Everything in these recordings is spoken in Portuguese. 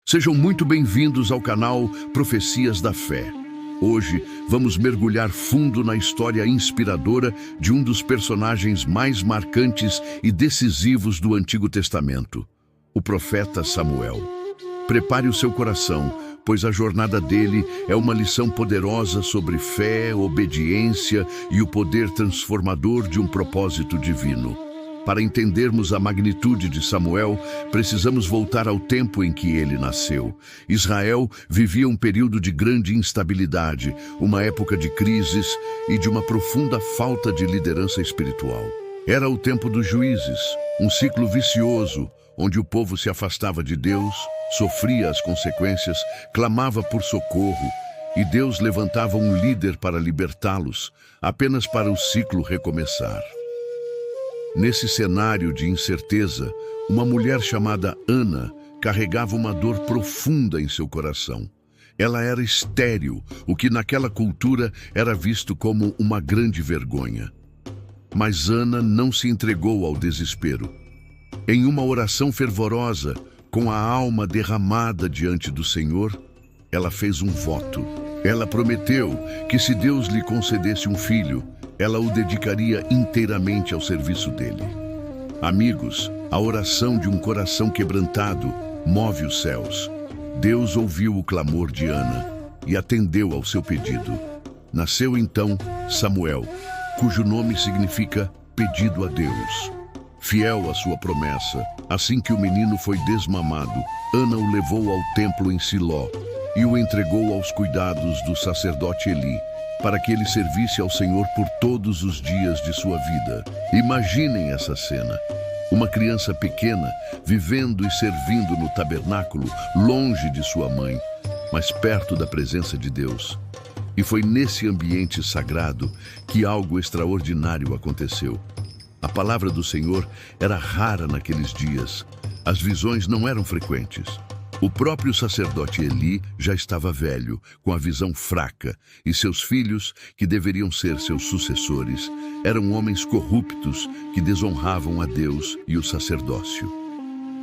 Sejam muito bem-vindos ao canal Profecias da Fé. Hoje vamos mergulhar fundo na história inspiradora de um dos personagens mais marcantes e decisivos do Antigo Testamento, o profeta Samuel. Prepare o seu coração, pois a jornada dele é uma lição poderosa sobre fé, obediência e o poder transformador de um propósito divino. Para entendermos a magnitude de Samuel, precisamos voltar ao tempo em que ele nasceu. Israel vivia um período de grande instabilidade, uma época de crises e de uma profunda falta de liderança espiritual. Era o tempo dos juízes, um ciclo vicioso, onde o povo se afastava de Deus, sofria as consequências, clamava por socorro, e Deus levantava um líder para libertá-los, apenas para o ciclo recomeçar. Nesse cenário de incerteza, uma mulher chamada Ana carregava uma dor profunda em seu coração. Ela era estéril, o que naquela cultura era visto como uma grande vergonha. Mas Ana não se entregou ao desespero. Em uma oração fervorosa, com a alma derramada diante do Senhor, ela fez um voto. Ela prometeu que se Deus lhe concedesse um filho, ela o dedicaria inteiramente ao serviço dele. Amigos, a oração de um coração quebrantado move os céus. Deus ouviu o clamor de Ana e atendeu ao seu pedido. Nasceu então Samuel, cujo nome significa pedido a Deus. Fiel à sua promessa, assim que o menino foi desmamado, Ana o levou ao templo em Siló e o entregou aos cuidados do sacerdote Eli, para que ele servisse ao Senhor por todos os dias de sua vida. Imaginem essa cena. Uma criança pequena, vivendo e servindo no tabernáculo, longe de sua mãe, mas perto da presença de Deus. E foi nesse ambiente sagrado que algo extraordinário aconteceu. A palavra do Senhor era rara naqueles dias. As visões não eram frequentes. O próprio sacerdote Eli já estava velho, com a visão fraca, e seus filhos, que deveriam ser seus sucessores, eram homens corruptos que desonravam a Deus e o sacerdócio.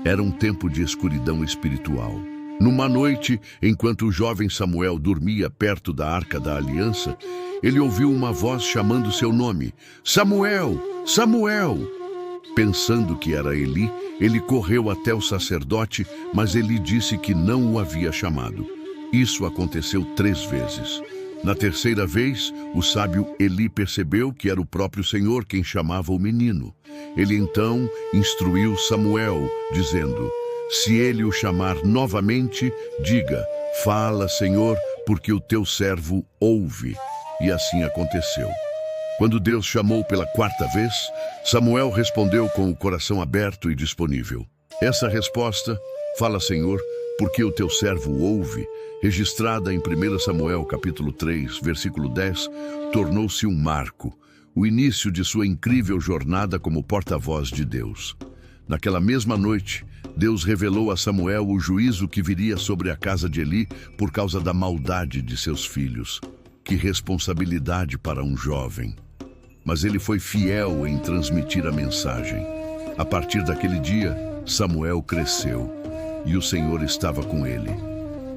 Era um tempo de escuridão espiritual. Numa noite, enquanto o jovem Samuel dormia perto da Arca da Aliança, ele ouviu uma voz chamando seu nome: Samuel! Samuel! Pensando que era Eli, ele correu até o sacerdote, mas Eli disse que não o havia chamado. Isso aconteceu 3 vezes. Na terceira vez, o sábio Eli percebeu que era o próprio Senhor quem chamava o menino. Ele então instruiu Samuel, dizendo: se ele o chamar novamente, diga: fala, Senhor, porque o teu servo ouve. E assim aconteceu. Quando Deus chamou pela 4ª vez, Samuel respondeu com o coração aberto e disponível. Essa resposta, fala, Senhor, porque o teu servo ouve, registrada em 1 Samuel capítulo 3, versículo 10, tornou-se um marco, o início de sua incrível jornada como porta-voz de Deus. Naquela mesma noite, Deus revelou a Samuel o juízo que viria sobre a casa de Eli por causa da maldade de seus filhos. Que responsabilidade para um jovem! Mas ele foi fiel em transmitir a mensagem. A partir daquele dia, Samuel cresceu e o Senhor estava com ele.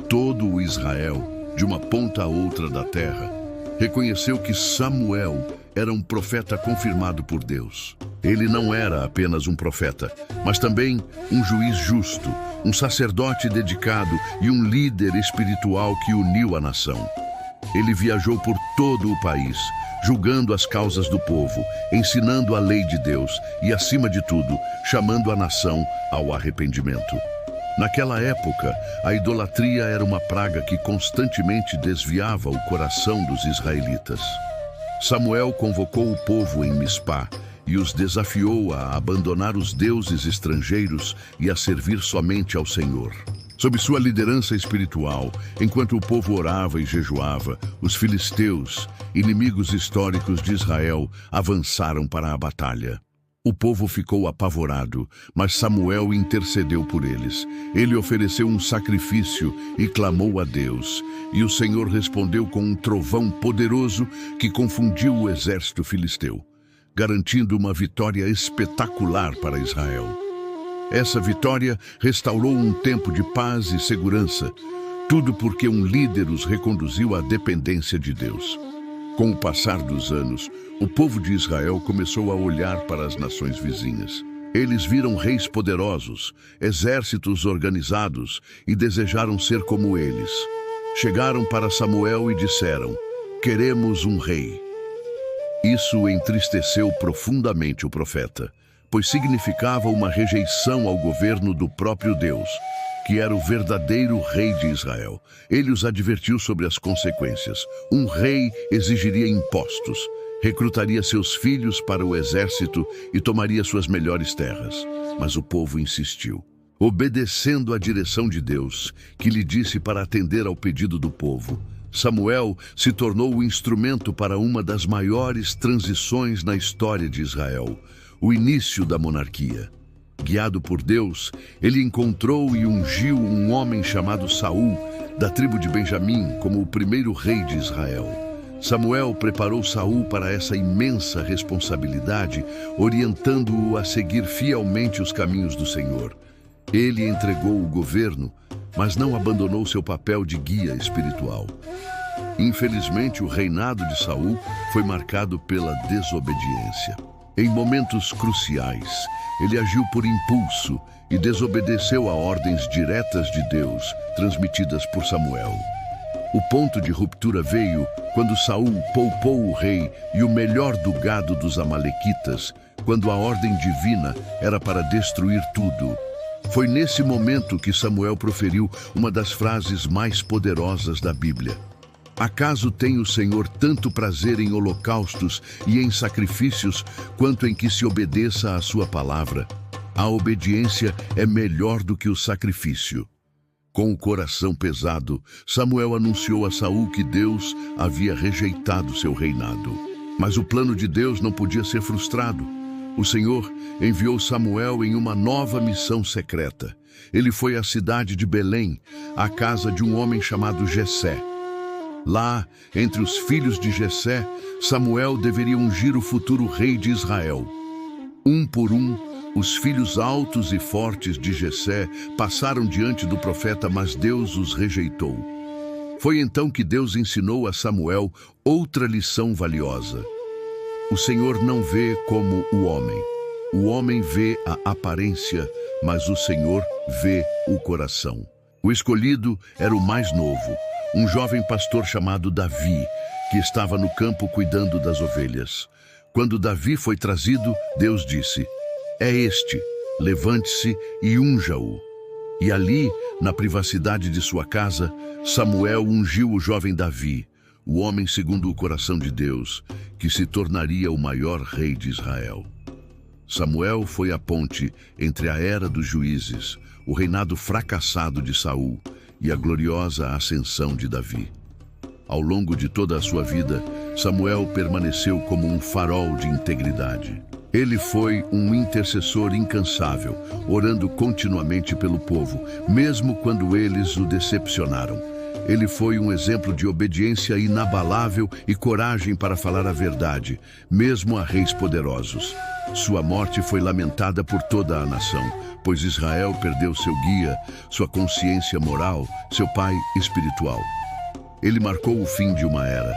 Todo o Israel, de uma ponta a outra da terra, reconheceu que Samuel era um profeta confirmado por Deus. Ele não era apenas um profeta, mas também um juiz justo, um sacerdote dedicado e um líder espiritual que uniu a nação. Ele viajou por todo o país, julgando as causas do povo, ensinando a lei de Deus e, acima de tudo, chamando a nação ao arrependimento. Naquela época, a idolatria era uma praga que constantemente desviava o coração dos israelitas. Samuel convocou o povo em Mispá e os desafiou a abandonar os deuses estrangeiros e a servir somente ao Senhor. Sob sua liderança espiritual, enquanto o povo orava e jejuava, os filisteus, inimigos históricos de Israel, avançaram para a batalha. O povo ficou apavorado, mas Samuel intercedeu por eles. Ele ofereceu um sacrifício e clamou a Deus. E o Senhor respondeu com um trovão poderoso que confundiu o exército filisteu, garantindo uma vitória espetacular para Israel. Essa vitória restaurou um tempo de paz e segurança, tudo porque um líder os reconduziu à dependência de Deus. Com o passar dos anos, o povo de Israel começou a olhar para as nações vizinhas. Eles viram reis poderosos, exércitos organizados e desejaram ser como eles. Chegaram para Samuel e disseram: "Queremos um rei." Isso entristeceu profundamente o profeta, pois significava uma rejeição ao governo do próprio Deus, que era o verdadeiro rei de Israel. Ele os advertiu sobre as consequências. Um rei exigiria impostos, recrutaria seus filhos para o exército e tomaria suas melhores terras. Mas o povo insistiu. Obedecendo à direção de Deus, que lhe disse para atender ao pedido do povo, Samuel se tornou o instrumento para uma das maiores transições na história de Israel, o início da monarquia. Guiado por Deus, ele encontrou e ungiu um homem chamado Saul, da tribo de Benjamim, como o primeiro rei de Israel. Samuel preparou Saul para essa imensa responsabilidade, orientando-o a seguir fielmente os caminhos do Senhor. Ele entregou o governo, mas não abandonou seu papel de guia espiritual. Infelizmente, o reinado de Saul foi marcado pela desobediência. Em momentos cruciais, ele agiu por impulso e desobedeceu a ordens diretas de Deus, transmitidas por Samuel. O ponto de ruptura veio quando Saul poupou o rei e o melhor do gado dos amalequitas, quando a ordem divina era para destruir tudo. Foi nesse momento que Samuel proferiu uma das frases mais poderosas da Bíblia: "Acaso tem o Senhor tanto prazer em holocaustos e em sacrifícios, quanto em que se obedeça à sua palavra? A obediência é melhor do que o sacrifício." Com o coração pesado, Samuel anunciou a Saul que Deus havia rejeitado seu reinado. Mas o plano de Deus não podia ser frustrado. O Senhor enviou Samuel em uma nova missão secreta. Ele foi à cidade de Belém, à casa de um homem chamado Jessé. Lá, entre os filhos de Jessé, Samuel deveria ungir o futuro rei de Israel. Um por um, os filhos altos e fortes de Jessé passaram diante do profeta, mas Deus os rejeitou. Foi então que Deus ensinou a Samuel outra lição valiosa. O Senhor não vê como o homem. O homem vê a aparência, mas o Senhor vê o coração. O escolhido era o mais novo, um jovem pastor chamado Davi, que estava no campo cuidando das ovelhas. Quando Davi foi trazido, Deus disse: "É este, levante-se e unja-o." E ali, na privacidade de sua casa, Samuel ungiu o jovem Davi, o homem segundo o coração de Deus, que se tornaria o maior rei de Israel. Samuel foi a ponte entre a era dos juízes, o reinado fracassado de Saul, e a gloriosa ascensão de Davi. Ao longo de toda a sua vida, Samuel permaneceu como um farol de integridade. Ele foi um intercessor incansável, orando continuamente pelo povo, mesmo quando eles o decepcionaram. Ele foi um exemplo de obediência inabalável e coragem para falar a verdade, mesmo a reis poderosos. Sua morte foi lamentada por toda a nação, pois Israel perdeu seu guia, sua consciência moral, seu pai espiritual. Ele marcou o fim de uma era,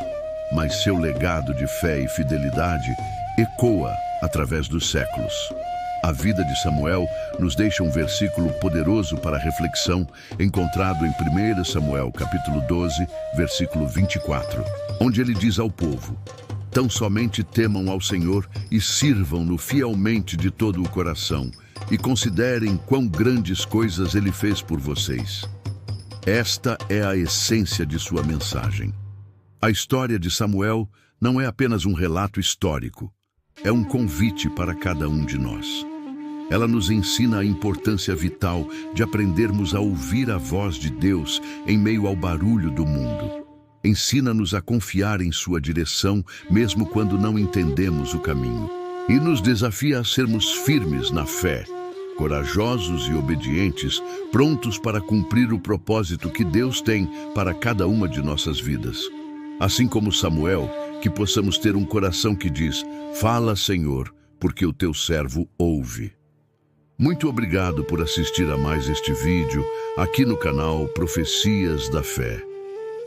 mas seu legado de fé e fidelidade ecoa através dos séculos. A vida de Samuel nos deixa um versículo poderoso para reflexão, encontrado em 1 Samuel, capítulo 12, versículo 24, onde ele diz ao povo: "Tão somente temam ao Senhor e sirvam-no fielmente de todo o coração, e considerem quão grandes coisas ele fez por vocês." Esta é a essência de sua mensagem. A história de Samuel não é apenas um relato histórico, é um convite para cada um de nós. Ela nos ensina a importância vital de aprendermos a ouvir a voz de Deus em meio ao barulho do mundo. Ensina-nos a confiar em sua direção, mesmo quando não entendemos o caminho. E nos desafia a sermos firmes na fé, corajosos e obedientes, prontos para cumprir o propósito que Deus tem para cada uma de nossas vidas. Assim como Samuel, que possamos ter um coração que diz: "Fala, Senhor, porque o teu servo ouve." Muito obrigado por assistir a mais este vídeo aqui no canal Profecias da Fé.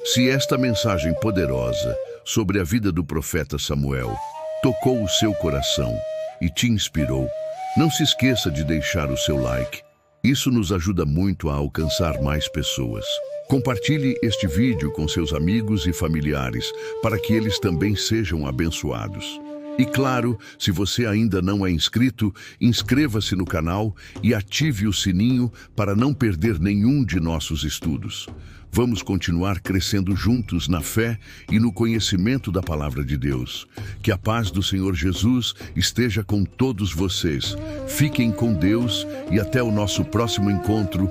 Se esta mensagem poderosa sobre a vida do profeta Samuel tocou o seu coração e te inspirou, não se esqueça de deixar o seu like. Isso nos ajuda muito a alcançar mais pessoas. Compartilhe este vídeo com seus amigos e familiares para que eles também sejam abençoados. E claro, se você ainda não é inscrito, inscreva-se no canal e ative o sininho para não perder nenhum de nossos estudos. Vamos continuar crescendo juntos na fé e no conhecimento da Palavra de Deus. Que a paz do Senhor Jesus esteja com todos vocês. Fiquem com Deus e até o nosso próximo encontro.